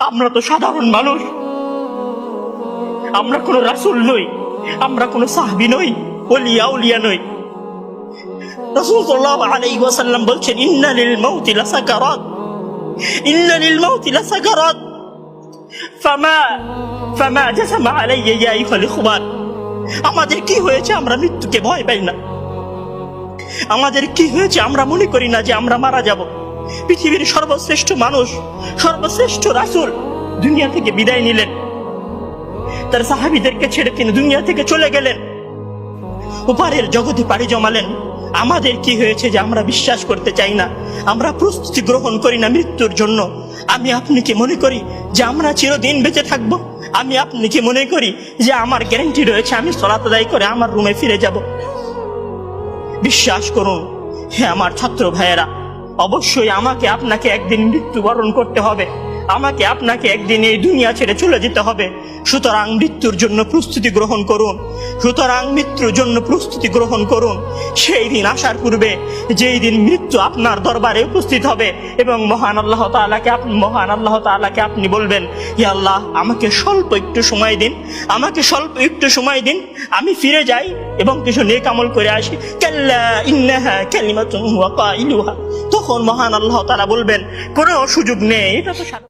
আমরা তো সাধারণ মানুষ, আমরা কোনো রাসূল নই, আমরা কোনো সাহাবী নই, ওলিয়া উলিয়া নই। রাসূল সাল্লাল্লাহু আলাইহি ওয়াসাল্লাম বলছেন, ইন্না লিল মাউতি লাসাকারাত, ইন্না লিল মাউতি লাসাকারাত, ফামা জাসামা আলাইয়া ইয়া আইয়ুহাল ইখওয়ান। আমাদের কি হয়েছে আমরা মৃত্যুকে ভয় পাই না? আমাদের কি হয়েছে আমরা মনে করি না যে আমরা মারা যাব? পৃথিবীর সর্বশ্রেষ্ঠ মানুষ, সর্বশ্রেষ্ঠ রাসূল দুনিয়া থেকে বিদায় নিলেন, তার সাহাবীদেরকে ছেড়ে তিনি দুনিয়া থেকে চলে গেলেন, ওপারের জগতে পাড়ি জমালেন। আমাদের কি হয়েছে যে আমরা বিশ্বাস করতে চাই না, আমরা প্রস্তুতি গ্রহণ করি না মৃত্যুর জন্য? আমি আপনি কি মনে করি যে আমরা চিরদিন বেঁচে থাকবো? আমি আপনি কি মনে করি যে আমার গ্যারান্টি রয়েছে আমি সালাত আদায় করে আমার রুমে ফিরে যাব? বিশ্বাস করুন হে আমার ছাত্র ভাইয়েরা, অবশ্যই আমাকে আপনাকে একদিন মৃত্যুবরণ করতে হবে, আমাকে আপনাকে একদিন এই দুনিয়া ছেড়ে চলে যেতে হবে। সুতরাং মৃত্যুর জন্য প্রস্তুতি গ্রহণ করুন, সুতরাং মৃত্যুর জন্য প্রস্তুতি গ্রহণ করুন। সেই দিন আসার পূর্বে, যেই দিন মৃত্যু আপনার দরবারে উপস্থিত হবে এবং মহান আল্লাহ তাআলাকে আপনি বলবেন, ইয়া আল্লাহ, আমাকে স্বল্প একটু সময় দিন, আমাকে স্বল্প একটু সময় দিন, আমি ফিরে যাই এবং কিছু নেক আমল করে আসি। কাল্লা ইন্নাহা কালিমাতুন ওয়া কাইলুহা। তখন মহান আল্লাহ তাআলা বলবেন, কোনো সুযোগ নেই, এটা তো